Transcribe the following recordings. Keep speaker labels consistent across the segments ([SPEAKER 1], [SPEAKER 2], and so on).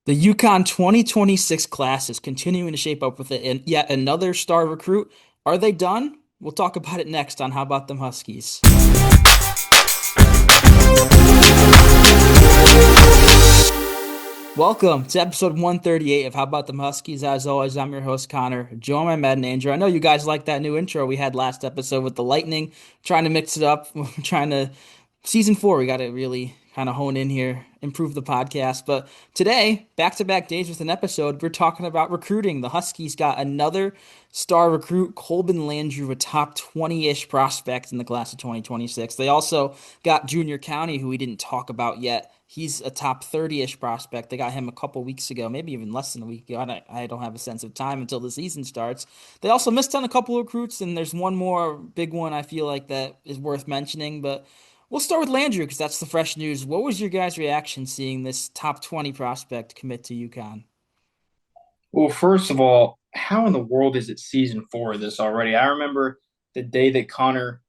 [SPEAKER 1] The UConn 2026 class is continuing to shape up with it, and yet another star recruit. Are they done? We'll talk about it next on How About Them Huskies. Welcome to episode 138 of How About Them Huskies. As always, I'm your host, Connor. Join my Madden Andrew. I know you guys like that new intro we had last episode with the lightning, trying to mix it up, trying to season four, we got to really kind of hone in here, improve the podcast. But today, back to back days with an episode, we're talking about recruiting. The Huskies got another star recruit, Colben Landrew, a top 20-ish prospect in the class of 2026. They also got Junior County, who we didn't talk about yet. He's a top 30-ish prospect. They got him a couple weeks ago, maybe even less than a week ago. I don't have a sense of time until the season starts. They also missed on a couple of recruits, and there's one more big one I feel like that is worth mentioning. But we'll start with Landrew because that's the fresh news. What was your guys' reaction seeing this top 20 prospect commit to UConn?
[SPEAKER 2] Well, first of all, how in the world is it season four of this already? I remember the day that Connor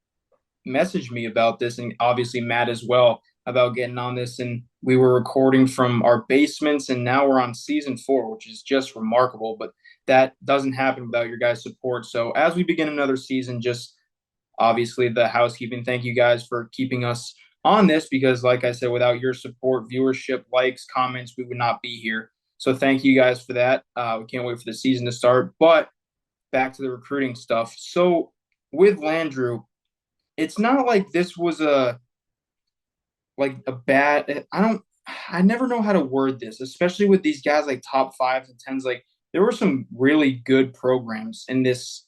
[SPEAKER 2] messaged me about this, and obviously Matt as well, about getting on this. And we were recording from our basements, and now we're on season four, which is just remarkable. But that doesn't happen without your guys' support. So as we begin another season, just obviously the housekeeping, thank you guys for keeping us on this because, like I said, without your support, viewership, likes, comments, we would not be here. So thank you guys for that. We can't wait for the season to start. But back to the recruiting stuff. So with Landrew, it's not like this was a bad. I never know how to word this, especially with these guys like top fives and tens. Like there were some really good programs in this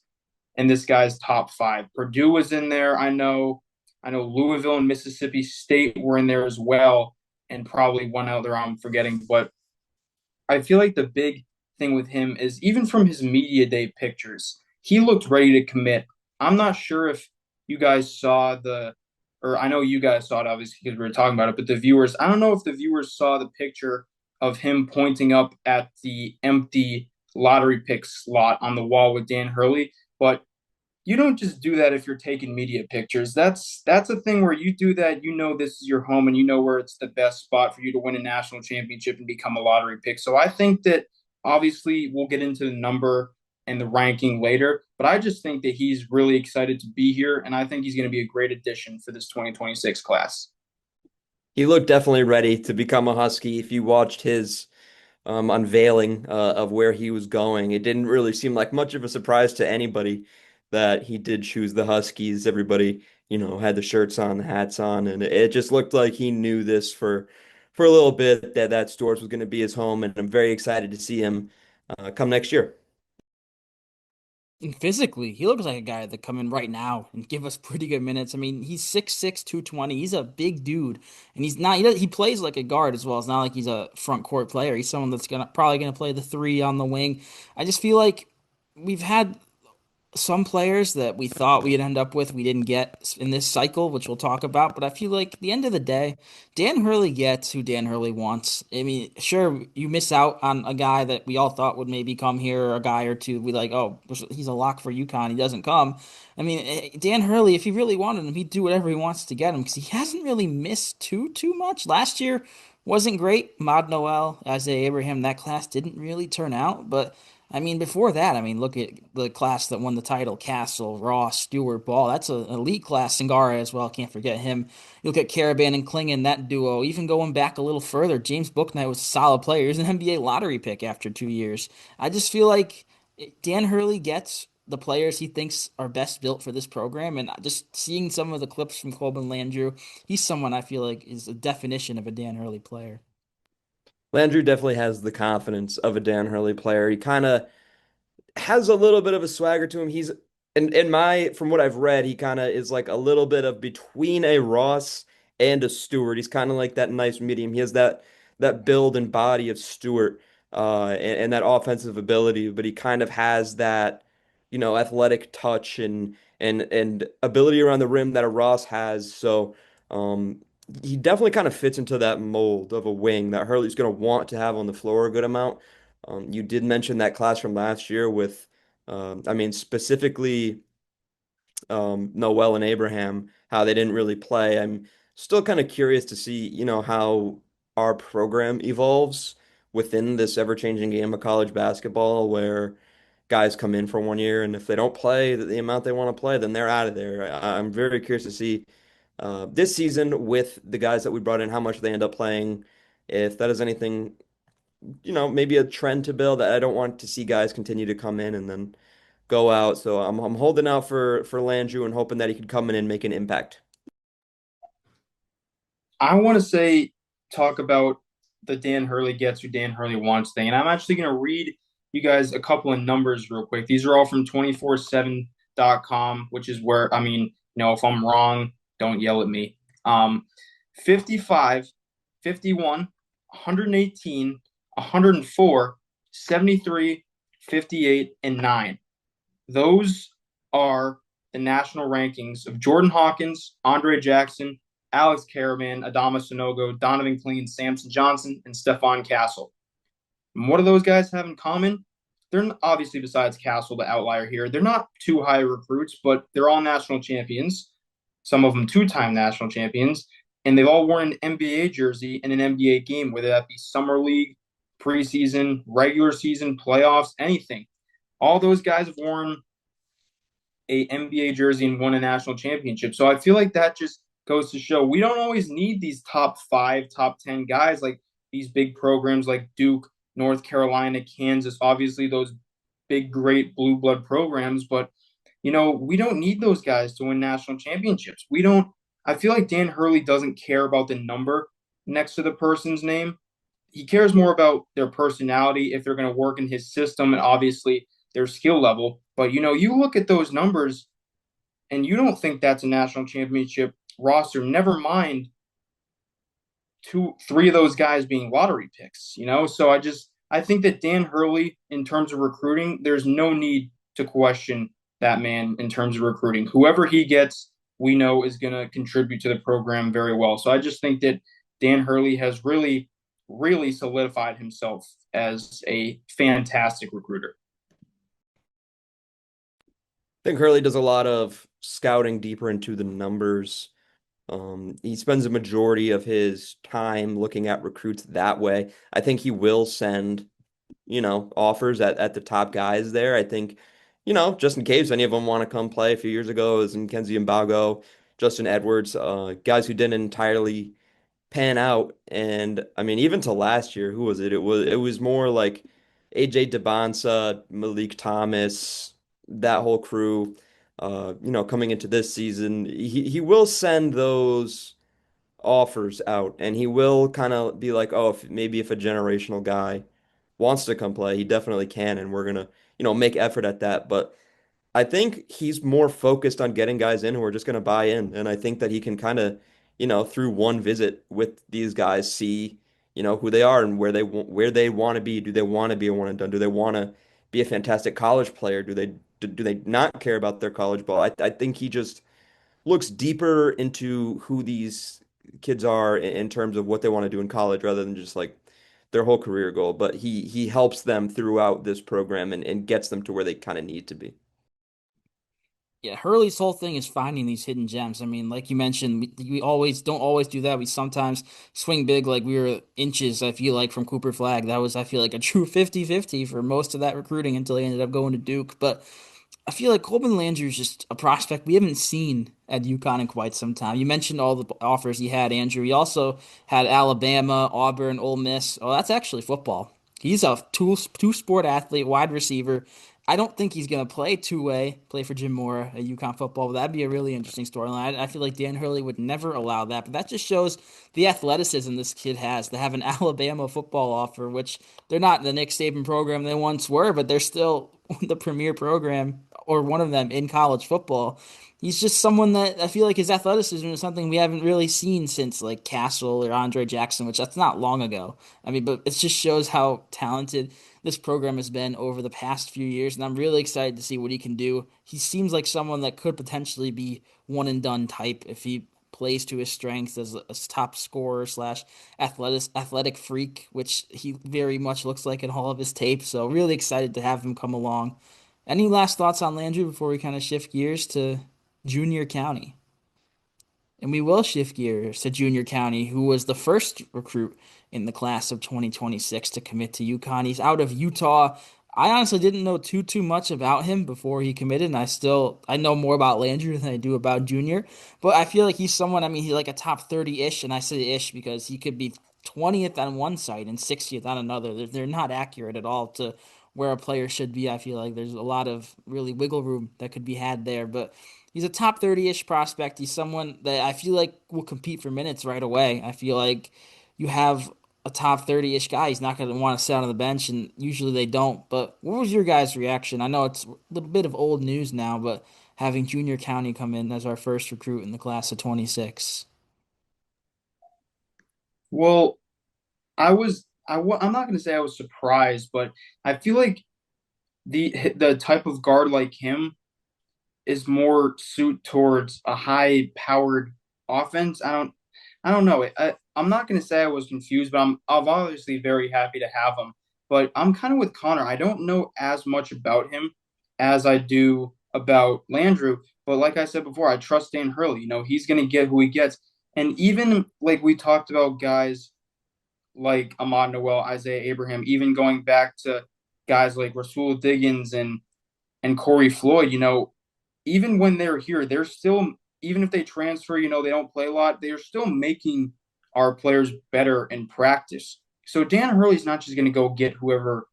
[SPEAKER 2] guy's top five. Purdue was in there. I know Louisville and Mississippi State were in there as well, and probably one other I'm forgetting. But I feel like the big thing with him is even from his media day pictures, he looked ready to commit. I'm not sure if you guys saw or I know you guys saw it obviously because we were talking about it, but the viewers, I don't know if the viewers saw the picture of him pointing up at the empty lottery pick slot on the wall with Dan Hurley, but you don't just do that if you're taking media pictures. That's a thing where you do that, you know this is your home and you know where it's the best spot for you to win a national championship and become a lottery pick. So I think that obviously we'll get into the number and the ranking later, but I just think that he's really excited to be here and I think he's going to be a great addition for this 2026 class.
[SPEAKER 3] He looked definitely ready to become a Husky. If you watched his unveiling of where he was going, it didn't really seem like much of a surprise to anybody that he did choose the Huskies. Everybody, had the shirts on, the hats on, and it just looked like he knew this for a little bit that Storrs was going to be his home, and I'm very excited to see him come next year.
[SPEAKER 1] And physically, he looks like a guy that come in right now and give us pretty good minutes. I mean, he's 6'6", 220. He's a big dude, and he's not. He plays like a guard as well. It's not like he's a front court player. He's someone that's probably gonna play the three on the wing. I just feel like we've had some players that we thought we'd end up with, we didn't get in this cycle, which we'll talk about. But I feel like at the end of the day, Dan Hurley gets who Dan Hurley wants. I mean, sure, you miss out on a guy that we all thought would maybe come here, a guy or two. We like, oh, he's a lock for UConn. He doesn't come. I mean, Dan Hurley, if he really wanted him, he'd do whatever he wants to get him because he hasn't really missed too much. Last year wasn't great. Mod Noel, Isaiah Abraham, that class didn't really turn out, but. I mean, before that, I mean, look at the class that won the title: Castle, Ross, Stewart, Ball. That's an elite class. Singara as well. Can't forget him. You look at Caravan and Klingon, that duo. Even going back a little further, James Bouknight was a solid player. He was an NBA lottery pick after 2 years. I just feel like Dan Hurley gets the players he thinks are best built for this program. And just seeing some of the clips from Colben Landrew, he's someone I feel like is a definition of a Dan Hurley player.
[SPEAKER 3] Landry definitely has the confidence of a Dan Hurley player. He kind of has a little bit of a swagger to him. He's in my from what I've read, he kind of is like a little bit of between a Ross and a Stewart. He's kind of like that nice medium. He has that build and body of Stewart, and that offensive ability, but he kind of has that, athletic touch and ability around the rim that a Ross has. So he definitely kind of fits into that mold of a wing that Hurley's going to want to have on the floor a good amount. You did mention that class from last year with, I mean, specifically Noel and Abraham, how they didn't really play. I'm still kind of curious to see, how our program evolves within this ever-changing game of college basketball where guys come in for 1 year and if they don't play the amount they want to play, then they're out of there. I'm very curious to see this season with the guys that we brought in, how much they end up playing. If that is anything, maybe a trend to build. I don't want to see guys continue to come in and then go out. So I'm holding out for Landrew and hoping that he could come in and make an impact.
[SPEAKER 2] I want to talk about the Dan Hurley gets who Dan Hurley wants thing. And I'm actually going to read you guys a couple of numbers real quick. These are all from 247.com, which is where, if I'm wrong, don't yell at me. 55, 51, 118, 104, 73, 58, and 9. Those are the national rankings of Jordan Hawkins, Andre Jackson, Alex Caravan, Adama Sanogo, Donovan Clean, Samson Johnson, and Stephon Castle. And what do those guys have in common? They're obviously, besides Castle, the outlier here, they're not too high recruits, but they're all national champions, some of them two-time national champions, and they've all worn an NBA jersey in an NBA game, whether that be summer league, preseason, regular season, playoffs, anything. All those guys have worn a NBA jersey and won a national championship. So I feel like that just goes to show we don't always need these top 5, top 10 guys like these big programs like Duke, North Carolina, Kansas, obviously those big, great blue blood programs. But, we don't need those guys to win national championships. I feel like Dan Hurley doesn't care about the number next to the person's name. He cares more about their personality, if they're going to work in his system, and obviously their skill level. But, you look at those numbers and you don't think that's a national championship roster, never mind 3 of those guys being lottery picks. So I think that Dan Hurley, in terms of recruiting, there's no need to question that man in terms of recruiting. Whoever he gets, we know is going to contribute to the program very well. So I just think that Dan Hurley has really, really solidified himself as a fantastic recruiter.
[SPEAKER 3] I think Hurley does a lot of scouting deeper into the numbers. He spends a majority of his time looking at recruits that way. I think he will send, offers at the top guys there. I think, just in case any of them want to come play. A few years ago, it was Kenzie Mbago, Justin Edwards, guys who didn't entirely pan out. And I mean, even to last year, who was it? It was more like AJ DeBonsa, Malik Thomas, that whole crew. Coming into this season, he will send those offers out, and he will kind of be like, oh, if a generational guy wants to come play, he definitely can, and we're gonna, make effort at that. But I think he's more focused on getting guys in who are just going to buy in. And I think that he can kind of, through one visit with these guys, see, who they are and where they want to be. Do they want to be a one and done? Do they want to be a fantastic college player? Do they not care about their college ball? I think he just looks deeper into who these kids are in terms of what they want to do in college rather than just like their whole career goal. But he helps them throughout this program and gets them to where they kind of need to be.
[SPEAKER 1] Yeah, Hurley's whole thing is finding these hidden gems. I mean, like you mentioned, we always don't always do that. We sometimes swing big like we were inches, I feel like, from Cooper Flag. That was, I feel like, a true 50-50 for most of that recruiting until he ended up going to Duke. But I feel like Colben Landrew is just a prospect we haven't seen at UConn in quite some time. You mentioned all the offers he had, Andrew. He also had Alabama, Auburn, Ole Miss. Oh, that's actually football. He's a two sport athlete, wide receiver. I don't think he's going to play two-way, play for Jim Mora at UConn football, but that'd be a really interesting storyline. I feel like Dan Hurley would never allow that, but that just shows the athleticism this kid has to have an Alabama football offer, which they're not the Nick Saban program they once were, but they're still the premier program or one of them in college football. He's just someone that I feel like his athleticism is something we haven't really seen since like Castle or Andre Jackson, which that's not long ago. I mean, but it just shows how talented this program has been over the past few years, and I'm really excited to see what he can do. He seems like someone that could potentially be one and done type if he plays to his strengths as a top scorer slash athletic freak, which he very much looks like in all of his tape. So really excited to have him come along. Any last thoughts on Landry before we kind of shift gears to Junior County? And we will shift gears to Junior County, who was the first recruit in the class of 2026 to commit to UConn. He's out of Utah. I honestly didn't know too much about him before he committed, and I know more about Landrew than I do about Junior. But I feel like he's someone, I mean, he's like a top 30-ish, and I say ish because he could be 20th on one side and 60th on another. They're not accurate at all to where a player should be. I feel like there's a lot of really wiggle room that could be had there, but he's a top 30-ish prospect. He's someone that I feel like will compete for minutes right away. I feel like you have a top 30-ish guy, he's not going to want to sit on the bench, and usually they don't. But what was your guys' reaction? I know it's a little bit of old news now, but having Junior County come in as our first recruit in the class of 26.
[SPEAKER 2] Well, I'm not going to say I was surprised, but I feel like the type of guard like him is more suit towards a high powered offense. I don't know. I'm not going to say I was confused, but I'm obviously very happy to have him. But I'm kind of with Connor. I don't know as much about him as I do about Landrew. But like I said before, I trust Dan Hurley. You know, he's going to get who he gets. And even like we talked about guys like Ahmad Noel, Isaiah Abraham, even going back to guys like Rasul Diggins and Corey Floyd, you know, even when they're here, they're still, even if they transfer, you know, they don't play a lot, they're still making our players better in practice. So Dan Hurley's not just going to go get whoever.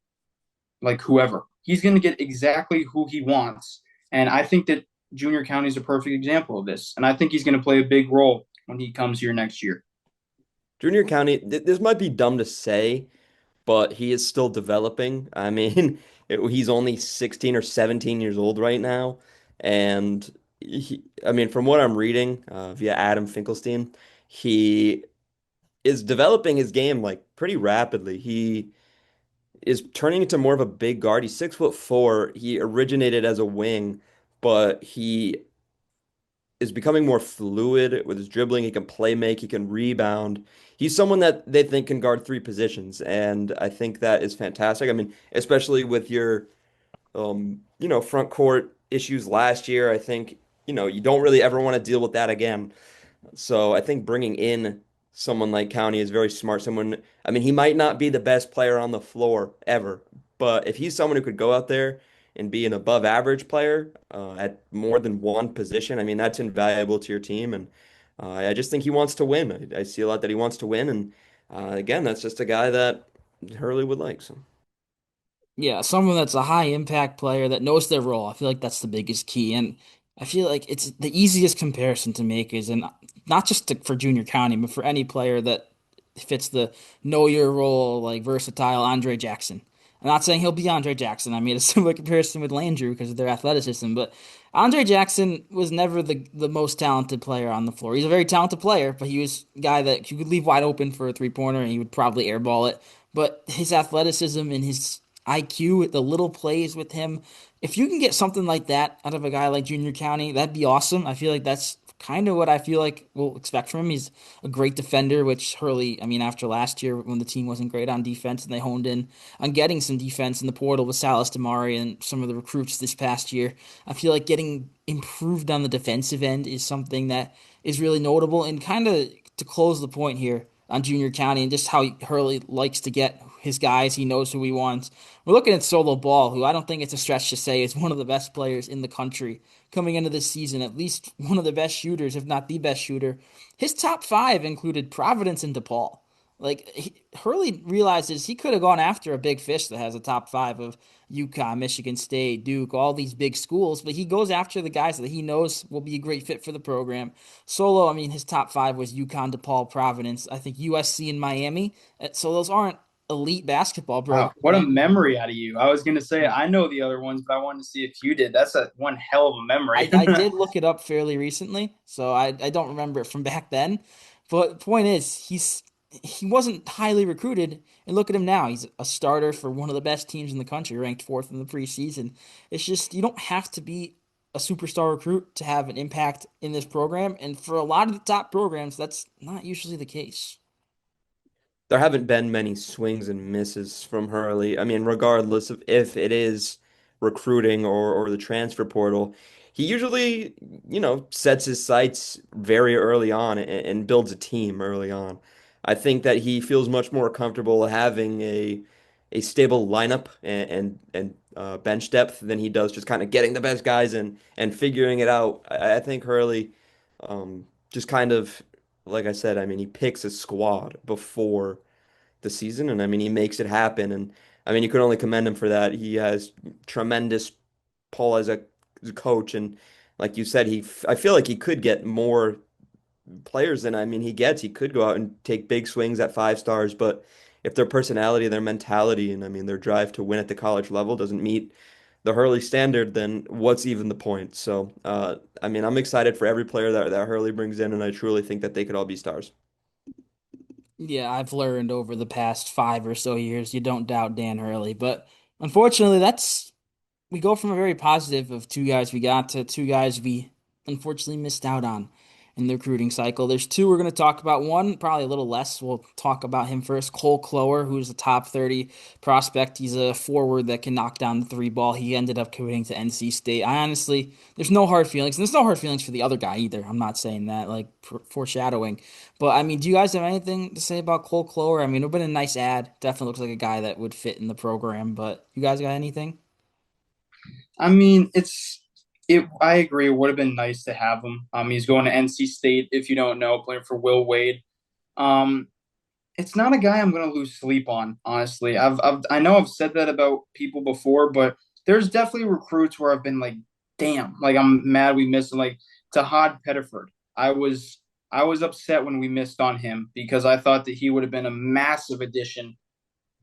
[SPEAKER 2] He's going to get exactly who he wants. And I think that Junior County is a perfect example of this. And I think he's going to play a big role when he comes here next year.
[SPEAKER 3] Junior County, this might be dumb to say, but he is still developing. I mean, he's only 16 or 17 years old right now. And I mean, from what I'm reading via Adam Finkelstein, he is developing his game like pretty rapidly. He is turning into more of a big guard. He's 6'4". He originated as a wing, but he is becoming more fluid with his dribbling. He can play make, he can rebound. He's someone that they think can guard three positions, and I think that is fantastic. I mean, especially with your front court issues last year, I think, you don't really ever want to deal with that again. So I think bringing in someone like County is very smart. Someone, I mean, he might not be the best player on the floor ever, but if he's someone who could go out there and be an above average player at more than one position, I mean, that's invaluable to your team. And I just think he wants to win. I see a lot that he wants to win. And again, that's just a guy that Hurley would like. So.
[SPEAKER 1] Yeah, someone that's a high impact player that knows their role. I feel like that's the biggest key. And I feel like it's the easiest comparison to make is, and not just for Junior County, but for any player that fits the know your role, like versatile Andre Jackson. I'm not saying he'll be Andre Jackson. I made a similar comparison with Landrew because of their athleticism, but Andre Jackson was never the most talented player on the floor. He's a very talented player, but he was a guy that you could leave wide open for a three-pointer and he would probably airball it. But his athleticism and his IQ, the little plays with him, if you can get something like that out of a guy like Junior County, that'd be awesome. I feel like that's kind of what I feel like we'll expect from him. He's a great defender, which Hurley, I mean, after last year when the team wasn't great on defense and they honed in on getting some defense in the portal with Salas Damari and some of the recruits this past year, I feel like getting improved on the defensive end is something that is really notable. And kind of to close the point here on Junior County and just how Hurley likes to get his guys, he knows who he wants. We're looking at Solo Ball, who I don't think it's a stretch to say is one of the best players in the country coming into this season, at least one of the best shooters, if not the best shooter. His top five included Providence and DePaul. Hurley realizes he could have gone after a big fish that has a top five of UConn, Michigan State, Duke, all these big schools, but he goes after the guys that he knows will be a great fit for the program. Solo, I mean, his top five was UConn, DePaul, Providence, I think USC and Miami. So those aren't elite basketball
[SPEAKER 2] Wow,
[SPEAKER 1] programs
[SPEAKER 2] what
[SPEAKER 1] by
[SPEAKER 2] a
[SPEAKER 1] any means.
[SPEAKER 2] memory out of you. I was going to say,
[SPEAKER 1] Yeah.
[SPEAKER 2] I know the other ones, but I wanted to see if you did. That's a one hell of a memory.
[SPEAKER 1] I did look it up fairly recently, so I don't remember it from back then. But point is, he wasn't highly recruited, and look at him now. He's a starter for one of the best teams in the country, ranked fourth in the preseason. It's just you don't have to be a superstar recruit to have an impact in this program, and for a lot of the top programs, that's not usually the case.
[SPEAKER 3] There haven't been many swings and misses from Hurley. I mean, regardless of if it is recruiting or the transfer portal, he usually, sets his sights very early on and builds a team early on. I think that he feels much more comfortable having a stable lineup and bench depth than he does just kind of getting the best guys and figuring it out. I think Hurley just kind of, like I said, I mean, he picks a squad before the season, and I mean, he makes it happen. And I mean, you can only commend him for that. He has tremendous pull as a coach, and like you said, I feel like he could get more players than I mean he gets. He could go out and take big swings at 5 stars, but if their personality, their mentality, and I mean their drive to win at the college level doesn't meet the Hurley standard, then what's even the point? So, I mean, I'm excited for every player that Hurley brings in, and I truly think that they could all be stars.
[SPEAKER 1] Yeah, I've learned over the past 5 or so years, you don't doubt Dan Hurley. But unfortunately, we go from a very positive of two guys we got to two guys we unfortunately missed out on in the recruiting cycle. There's two we're going to talk about. One, probably a little less. We'll talk about him first. Cole Clower, who's a top 30 prospect. He's a forward that can knock down the three ball. He ended up committing to NC State. I honestly, there's no hard feelings. And there's no hard feelings for the other guy either. I'm not saying that, like foreshadowing. But I mean, do you guys have anything to say about Cole Clower? I mean, it would have been a nice ad. Definitely looks like a guy that would fit in the program. But you guys got anything?
[SPEAKER 2] I mean, it. I agree. It would have been nice to have him. He's going to NC State. If you don't know, playing for Will Wade. Um, it's not a guy I'm going to lose sleep on. Honestly, I know I've said that about people before, but there's definitely recruits where I've been like, damn, like I'm mad we missed him. Like Tahad Pettiford, I was upset when we missed on him because I thought that he would have been a massive addition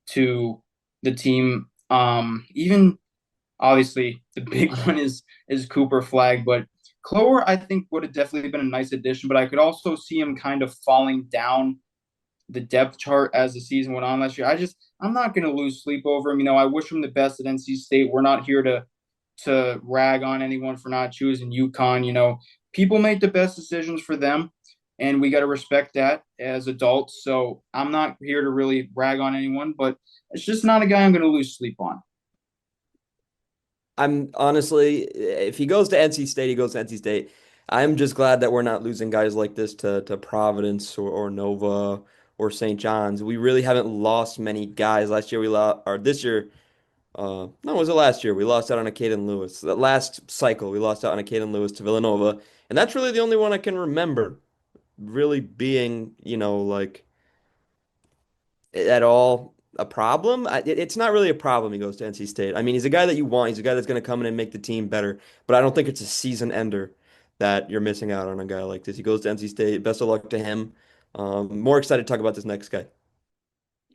[SPEAKER 2] to the team. Even obviously, the big one is Cooper Flag, but Clower I think would have definitely been a nice addition. But I could also see him kind of falling down the depth chart as the season went on last year. I'm not going to lose sleep over him. I wish him the best at NC State. We're not here to rag on anyone for not choosing UConn. People make the best decisions for them, and we got to respect that as adults. So I'm not here to really rag on anyone, but it's just not a guy I'm going to lose sleep on.
[SPEAKER 3] I'm honestly, if he goes to NC State, he goes to NC State. I'm just glad that we're not losing guys like this to Providence or Nova or St. John's. We really haven't lost many guys. Last year we lost, or this year, no, was it last year? We lost out on a Caden Lewis. That last cycle, we lost out on a Caden Lewis to Villanova, and that's really the only one I can remember really being, like at all a problem. It's not really a problem. He goes to NC State. I mean, he's a guy that you want. He's a guy that's going to come in and make the team better. But I don't think it's a season ender that you're missing out on a guy like this. He goes to NC State. Best of luck to him. More excited to talk about this next guy.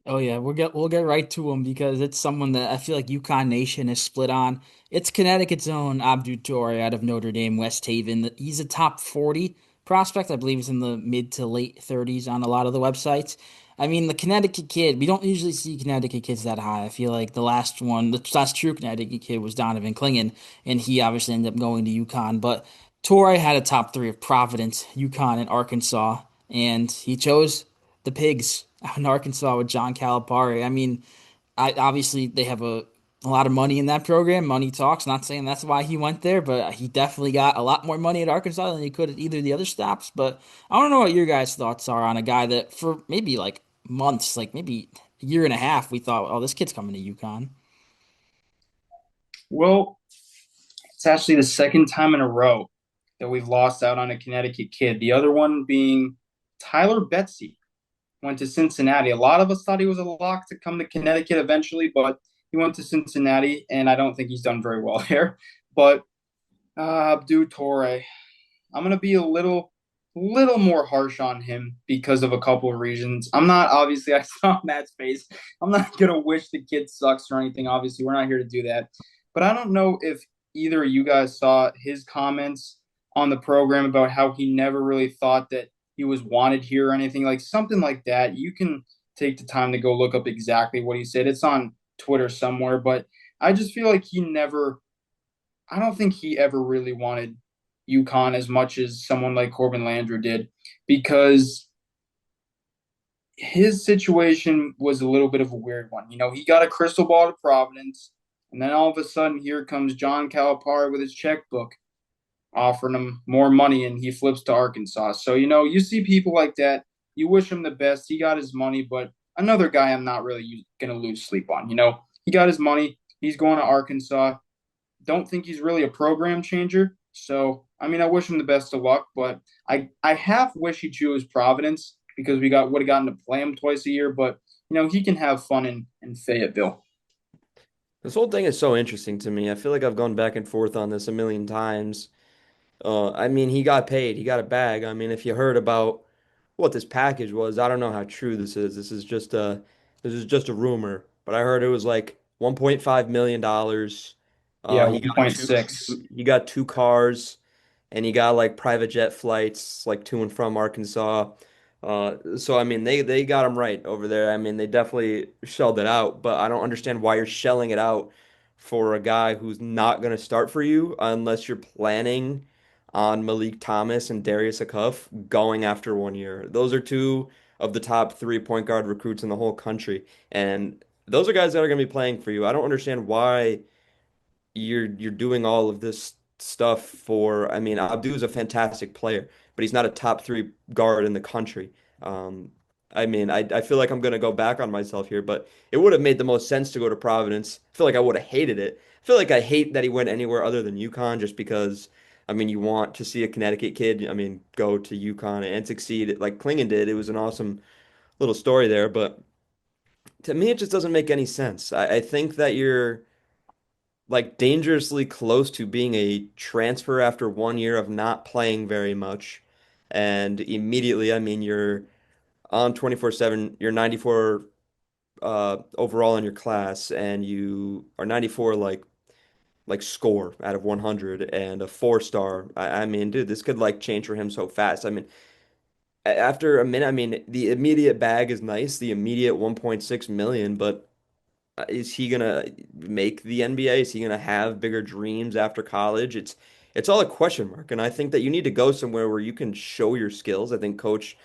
[SPEAKER 1] Oh yeah, we'll get right to him because it's someone that I feel like UConn Nation is split on. It's Connecticut's own Abdu out of Notre Dame, West Haven. He's a top 40 prospect. I believe he's in the mid to late 30s on a lot of the websites. I mean, the Connecticut kid, we don't usually see Connecticut kids that high. I feel like the last true Connecticut kid was Donovan Clingan, and he obviously ended up going to UConn. But Torrey had a top three of Providence, UConn, and Arkansas, and he chose the Pigs out in Arkansas with John Calipari. I mean, obviously they have a lot of money in that program. Money talks. Not saying that's why he went there, but he definitely got a lot more money at Arkansas than he could at either of the other stops. But I don't know what your guys' thoughts are on a guy that for maybe like months, like maybe a year and a half, we thought, oh, this kid's coming to UConn.
[SPEAKER 2] Well, it's actually the second time in a row that we've lost out on a Connecticut kid. The other one being Tyler Betsy went to Cincinnati. A lot of us thought he was a lock to come to Connecticut eventually, but he went to Cincinnati, and I don't think he's done very well there. But Abdu Torre, I'm gonna be a little more harsh on him because of a couple of reasons. I'm not obviously I saw Matt's face. I'm not gonna wish the kid sucks or anything. Obviously, we're not here to do that. But I don't know if either of you guys saw his comments on the program about how he never really thought that he was wanted here or anything like something like that. You can take the time to go look up exactly what he said. It's on Twitter somewhere, but I just feel like I don't think he ever really wanted UConn as much as someone like Colben Landrew did because his situation was a little bit of a weird one. He got a crystal ball to Providence, and then all of a sudden, here comes John Calipari with his checkbook. offering him more money, and he flips to Arkansas. So, you see people like that. You wish him the best. He got his money, but another guy I'm not really going to lose sleep on. He got his money. He's going to Arkansas. Don't think he's really a program changer. So, I mean, I wish him the best of luck, but I half wish he chose Providence because we would have gotten to play him twice a year. But he can have fun in Fayetteville.
[SPEAKER 3] This whole thing is so interesting to me. I feel like I've gone back and forth on this a million times. I mean, he got paid. He got a bag. I mean, if you heard about what this package was, I don't know how true this is. This is just a rumor, but I heard it was like $1.5 million dollars.
[SPEAKER 2] Yeah,
[SPEAKER 3] He got
[SPEAKER 2] 1.6.
[SPEAKER 3] he got two cars, and he got like private jet flights like to and from Arkansas. So I mean, they got him right over there. I mean, they definitely shelled it out, but I don't understand why you're shelling it out for a guy who's not going to start for you unless you're planning on Malik Thomas and Darius Acuff going after 1 year. Those are two of the top three point guard recruits in the whole country, and those are guys that are going to be playing for you. I don't understand why you're doing all of this stuff for. I mean, Abdu is a fantastic player, but he's not a top three guard in the country. Um, I mean, I feel like I'm gonna go back on myself here, but it would have made the most sense to go to Providence. I feel like I would have hated it. I feel like I hate that he went anywhere other than UConn just because, I mean, you want to see a Connecticut kid, I mean, go to UConn and succeed like Klingon did. It was an awesome little story there, but to me, it just doesn't make any sense. I think that you're like dangerously close to being a transfer after 1 year of not playing very much. And immediately, I mean, you're on 24/7, you're 94 overall in your class, and you are 94 like score out of 100 and a 4 star. I mean, dude, this could like change for him so fast. I mean, after a minute, I mean, the immediate bag is nice, the immediate 1.6 million, but is he gonna make the NBA? Is he gonna have bigger dreams after college? It's all a question mark, and I think that you need to go somewhere where you can show your skills. I think Coach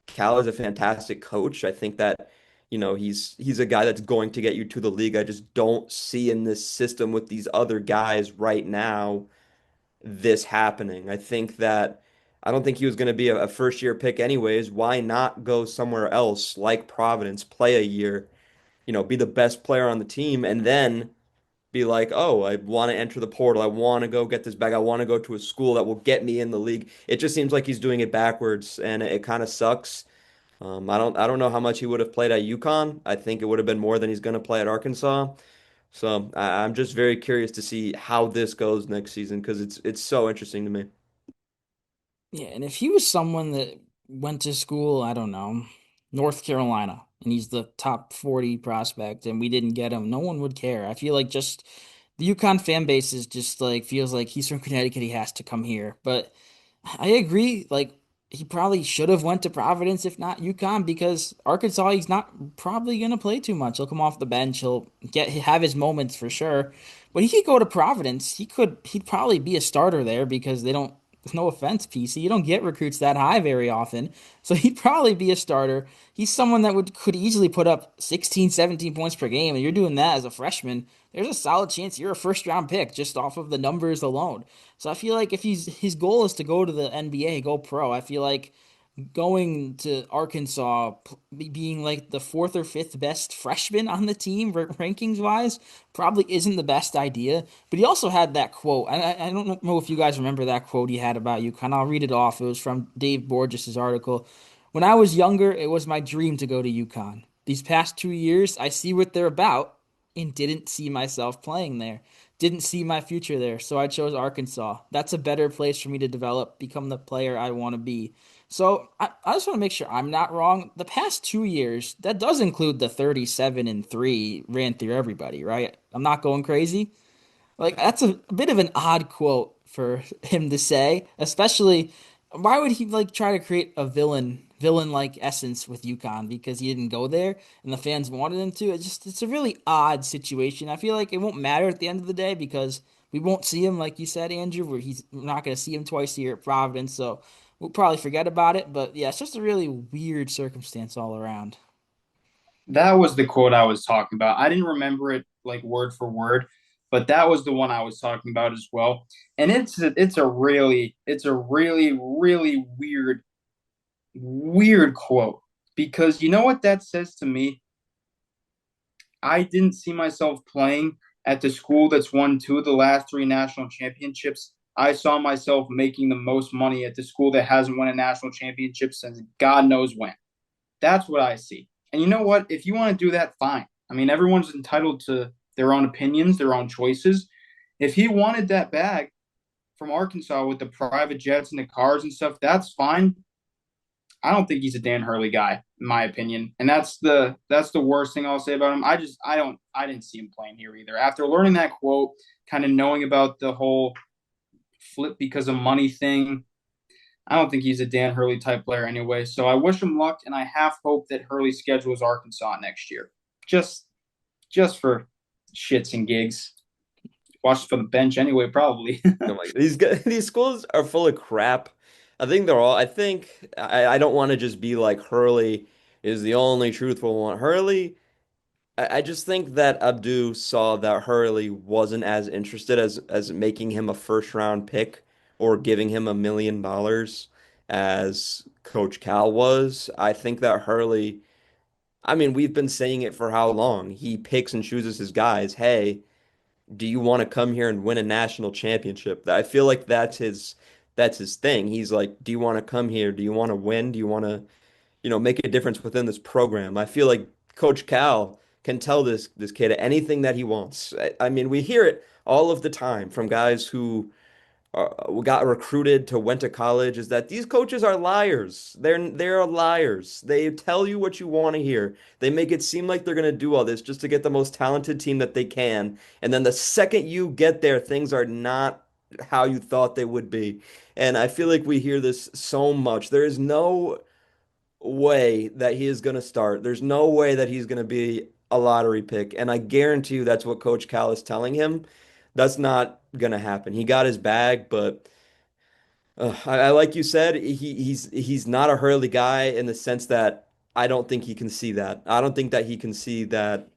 [SPEAKER 3] Cal is a fantastic coach. I think that, he's a guy that's going to get you to the league. I just don't see in this system with these other guys right now this happening. I don't think he was going to be a first year pick anyways. Why not go somewhere else like Providence, play a year, be the best player on the team, and then be like, oh, I want to enter the portal. I want to go get this bag. I want to go to a school that will get me in the league. It just seems like he's doing it backwards, and it kind of sucks. I don't know how much he would have played at UConn. I think it would have been more than he's going to play at Arkansas. So I'm just very curious to see how this goes next season because it's so interesting to me.
[SPEAKER 1] Yeah, and if he was someone that went to school, I don't know, North Carolina, and he's the top 40 prospect, and we didn't get him, no one would care. I feel like just the UConn fan base is just like feels like he's from Connecticut, he has to come here. But I agree, like he probably should have went to Providence if not UConn because Arkansas he's not probably gonna play too much. He'll come off the bench, he'll have his moments for sure. But he could go to Providence. He'd probably be a starter there because they don't no offense, PC. You don't get recruits that high very often. So he'd probably be a starter. He's someone that could easily put up 16, 17 points per game, and you're doing that as a freshman. There's a solid chance you're a first round pick just off of the numbers alone. So I feel like if his goal is to go to the NBA, go pro, I feel like going to Arkansas, being like the fourth or fifth best freshman on the team, rankings wise, probably isn't the best idea. But he also had that quote. I don't know if you guys remember that quote he had about UConn. I'll read it off. It was from Dave Borges' article. When I was younger, it was my dream to go to UConn. These past 2 years, I see what they're about and didn't see myself playing there. Didn't see my future there, so I chose Arkansas. That's a better place for me to develop, become the player I want to be. So I just want to make sure I'm not wrong. The past 2 years, that does include the 37-3 ran through everybody, right? I'm not going crazy. Like that's a bit of an odd quote for him to say, especially why would he like try to create a villain like essence with UConn because he didn't go there and the fans wanted him to? It's a really odd situation. I feel like it won't matter at the end of the day because we won't see him like you said, Andrew, where we're not going to see him twice a year at Providence, so we'll probably forget about it. But yeah, it's just a really weird circumstance all around.
[SPEAKER 2] That was the quote I was talking about. I didn't remember it like word for word, but that was the one I was talking about as well. And it's a really weird quote because you know what that says to me? I didn't see myself playing at the school that's won two of the last three national championships. I saw myself making the most money at the school that hasn't won a national championship since God knows when. That's what I see. And you know what? If you want to do that, fine. I mean, everyone's entitled to their own opinions, their own choices. If he wanted that bag from Arkansas with the private jets and the cars and stuff, that's fine. I don't think he's a Dan Hurley guy, in my opinion, and that's the worst thing I'll say about him. I didn't see him playing here either. After learning that quote, kind of knowing about the whole flip because of money thing, I don't think he's a Dan Hurley type player anyway. So I wish him luck, and I half hope that Hurley schedules Arkansas next year, just just for shits and gigs. Watch for the bench anyway, probably.
[SPEAKER 3] I'm like these guys, these schools are full of crap. I think they're all. I think I don't want to just be like Hurley is the only truthful one. Hurley, I just think that Abdu saw that Hurley wasn't as interested as making him a first round pick or giving him $1 million as Coach Cal was. I think that Hurley. I mean, we've been saying it for how long? He picks and chooses his guys. Hey, do you want to come here and win a national championship? I feel like that's his thing. He's like, do you want to come here? Do you want to win? Do you want to, make a difference within this program? I feel like Coach Cal can tell this kid anything that he wants. I mean, we hear it all of the time from guys who got recruited to went to college is that these coaches are liars. They're liars. They tell you what you want to hear. They make it seem like they're going to do all this just to get the most talented team that they can. And then the second you get there, things are not how you thought they would be. And I feel like we hear this so much. There is no way that he is going to start. There's no way that he's going to be a lottery pick. And I guarantee you that's what Coach Cal is telling him. That's not going to happen. He got his bag, but I like you said, he's not a Hurley guy in the sense that I don't think he can see that. I don't think that he can see that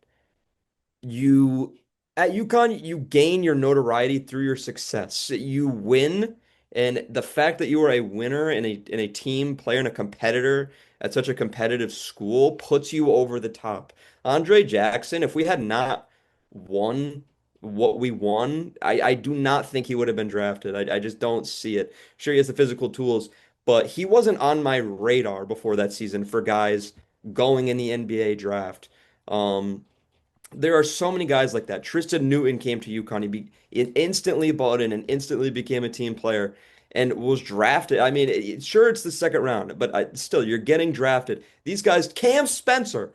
[SPEAKER 3] you at UConn, you gain your notoriety through your success. You win, and the fact that you are a winner and a team player and a competitor at such a competitive school puts you over the top. Andre Jackson, if we had not won what we won, I do not think he would have been drafted. I just don't see it. Sure, he has the physical tools, but he wasn't on my radar before that season for guys going in the NBA draft. There are so many guys like that. Tristan Newton came to UConn. He instantly bought in and instantly became a team player and was drafted. I mean, sure, it's the second round, but still, you're getting drafted. These guys, Cam Spencer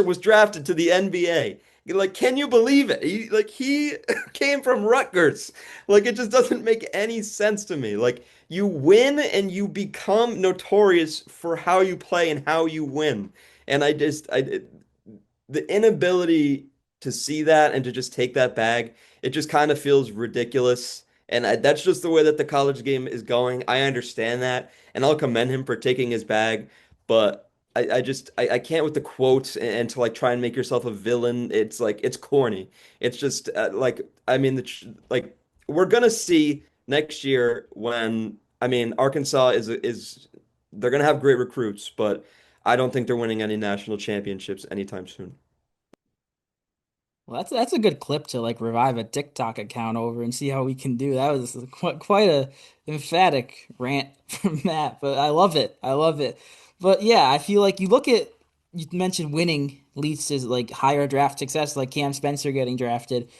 [SPEAKER 3] was drafted to the NBA. Like, can you believe it? He came from Rutgers. Like, it just doesn't make any sense to me. Like, you win and you become notorious for how you play and how you win. And the inability to see that and to just take that bag, it just kind of feels ridiculous. And that's just the way that the college game is going. I understand that, and I'll commend him for taking his bag, but I can't with the quotes and to like try and make yourself a villain. It's like it's corny. It's just like I mean like we're gonna see next year when I mean Arkansas is they're gonna have great recruits, but I don't think they're winning any national championships anytime soon.
[SPEAKER 1] Well, that's a good clip to like revive a TikTok account over and see how we can do. That was quite a emphatic rant from Matt, but I love it. I love it. But yeah, I feel like you mentioned winning leads to like higher draft success, like Cam Spencer getting drafted.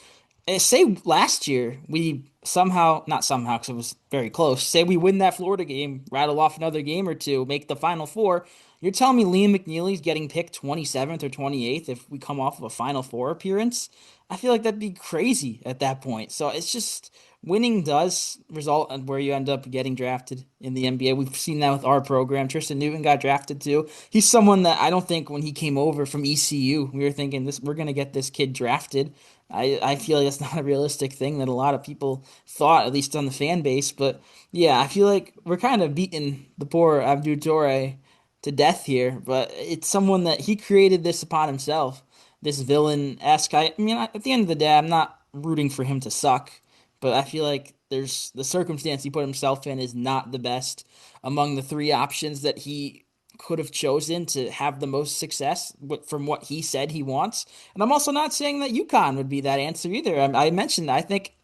[SPEAKER 1] Say last year we somehow, not somehow because it was very close. Say we win that Florida game, rattle off another game or two, make the Final Four. You're telling me Liam McNeely's getting picked 27th or 28th if we come off of a Final Four appearance? I feel like that'd be crazy at that point. So it's just winning does result in where you end up getting drafted in the NBA. We've seen that with our program. Tristan Newton got drafted too. He's someone that I don't think when he came over from ECU, we were thinking this we're gonna get this kid drafted. I feel like that's not a realistic thing that a lot of people thought, at least on the fan base. But yeah, I feel like we're kind of beating the poor Abdu Torre to death here. But it's someone that he created this upon himself, this villain-esque. I mean, at the end of the day, I'm not rooting for him to suck, but I feel like there's the circumstance he put himself in is not the best among the three options that he could have chosen to have the most success from what he said he wants. And I'm also not saying that UConn would be that answer either. I mentioned, I think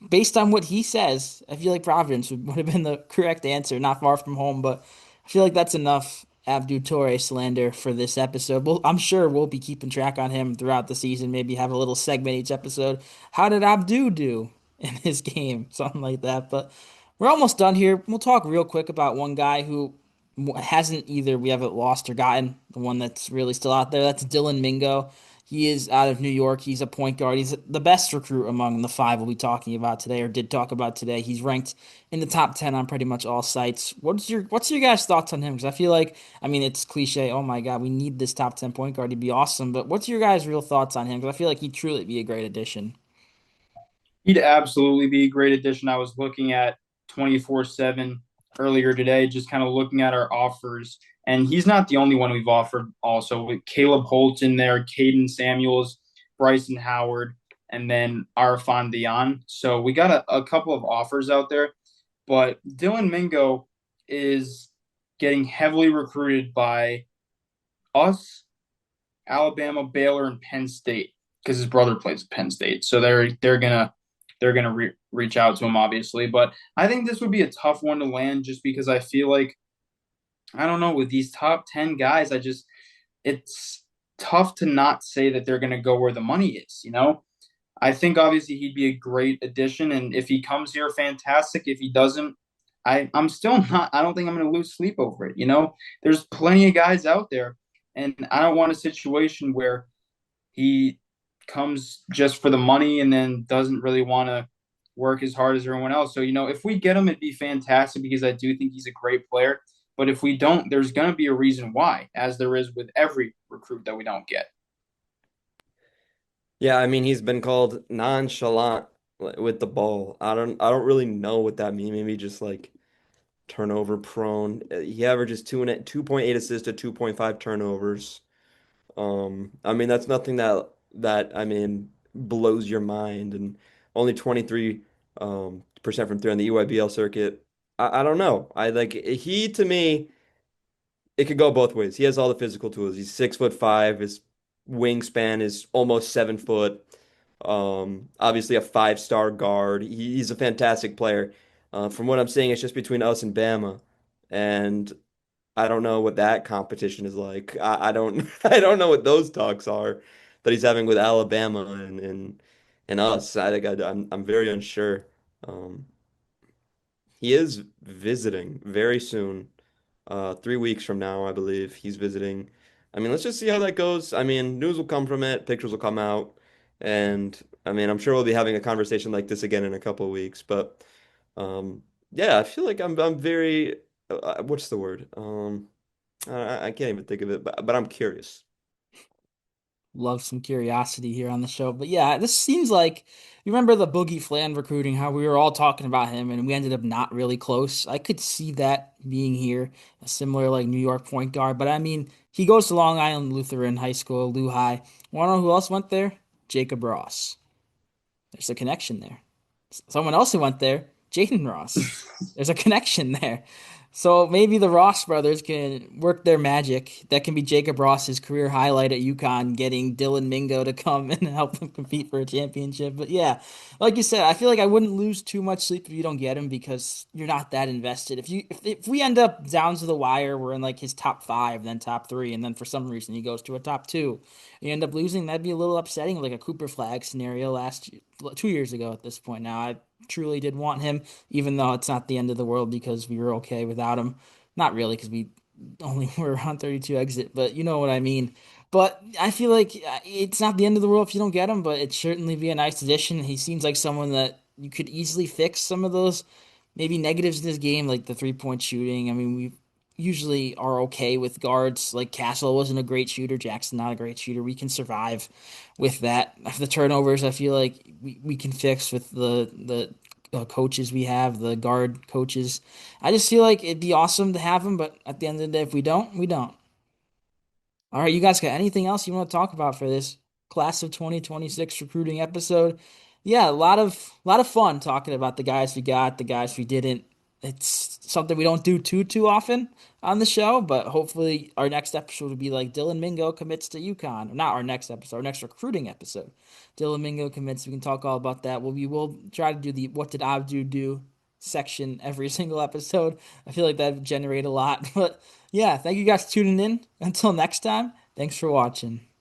[SPEAKER 1] based on what he says, I feel like Providence would have been the correct answer, not far from home, but I feel like that's enough Abdu Torre slander for this episode. I'm sure we'll be keeping track on him throughout the season, maybe have a little segment each episode. How did Abdu do in his game? Something like that. But we're almost done here. We'll talk real quick about one guy who hasn't either we haven't lost or gotten, the one that's really still out there. That's Dylan Mingo. He is out of New York. He's a point guard. He's the best recruit among the five we'll be talking about today, or did talk about today. He's ranked in the top 10 on pretty much all sites. What's your guys' thoughts on him? Because I feel like, I mean, it's cliche. Oh my God, we need this top 10 point guard. He'd be awesome. But what's your guys' real thoughts on him? Because I feel like he'd truly be a great addition.
[SPEAKER 2] He'd absolutely be a great addition. I was looking at 24/7 earlier today, just kind of looking at our offers. And he's not the only one we've offered also with Caleb Holt in there, Caden Samuels, Bryson Howard, and then Arfan Dion. So we got a couple of offers out there. But Dylan Mingo is getting heavily recruited by us, Alabama, Baylor, and Penn State because his brother plays at Penn State. So they're gonna reach out to him, obviously. But I think this would be a tough one to land just because I feel like I don't know with these top 10 guys, it's tough to not say that they're gonna go where the money is. I think obviously he'd be a great addition, and if he comes here, fantastic. If he doesn't, I'm still not. I don't think I'm going to lose sleep over it. There's plenty of guys out there, and I don't want a situation where he comes just for the money and then doesn't really want to work as hard as everyone else. So if we get him, it'd be fantastic because I do think he's a great player. But if we don't, there's going to be a reason why, as there is with every recruit that we don't get.
[SPEAKER 3] Yeah, I mean he's been called nonchalant with the ball. I don't really know what that means. Maybe just like turnover prone. He averages 2.8 assists to 2.5 turnovers. I mean that's nothing that I mean blows your mind, and only 23 percent from three on the EYBL circuit. I don't know. I like he to me it could go both ways. He has all the physical tools. He's 6'5". His wingspan is almost 7 foot. Obviously a five-star guard. He's a fantastic player. From what I'm seeing, it's just between us and Bama, and I don't know what that competition is like. I don't I don't know what those talks are that he's having with Alabama and us. I'm very unsure. Um, he is visiting very soon. 3 weeks from now, I believe he's visiting. I mean, let's just see how that goes. I mean, news will come from it, pictures will come out, and I mean, I'm sure we'll be having a conversation like this again in a couple of weeks. But yeah, I feel like I'm very what's the word? I can't even think of it, but I'm curious.
[SPEAKER 1] Love some curiosity here on the show. But yeah, this seems like you remember the Boogie Flan recruiting, how we were all talking about him and we ended up not really close. I could see that being here, a similar like New York point guard. But I mean, he goes to Long Island Lutheran High School, Lou High. Want to know who else went there? Jacob Ross. There's a connection there. Someone else who went there, Jaden Ross. There's a connection there. So maybe the Ross brothers can work their magic. That can be Jacob Ross's career highlight at UConn, getting Dylan Mingo to come and help them compete for a championship. But yeah, like you said, I feel like I wouldn't lose too much sleep if you don't get him because you're not that invested. If we end up down to the wire, we're in like his top five, then top three, and then for some reason he goes to a top two, you end up losing. That'd be a little upsetting, like a Cooper Flag scenario 2 years ago at this point. Now I truly did want him, even though it's not the end of the world because we were okay without him. Not really, because we only were on 32 exit, but you know what I mean. But I feel like it's not the end of the world if you don't get him, but it'd certainly be a nice addition. He seems like someone that you could easily fix some of those maybe negatives in this game, like the 3-point shooting. I mean, we usually are okay with guards. Like Castle wasn't a great shooter, Jackson not a great shooter. We can survive with that. The turnovers, I feel like we can fix with the coaches we have, the guard coaches. I just feel like it'd be awesome to have them, but at the end of the day, if we don't, we don't. All right, you guys got anything else you want to talk about for this class of 2026 recruiting episode? Yeah, a lot of fun talking about the guys we got, the guys we didn't. It's something we don't do too often on the show, but hopefully our next episode will be like Dylan Mingo commits to UConn. Not our next episode, our next recruiting episode. Dylan Mingo commits. We can talk all about that. We will try to do the what did Abdu do section every single episode. I feel like that would generate a lot. But yeah, thank you guys for tuning in. Until next time, thanks for watching.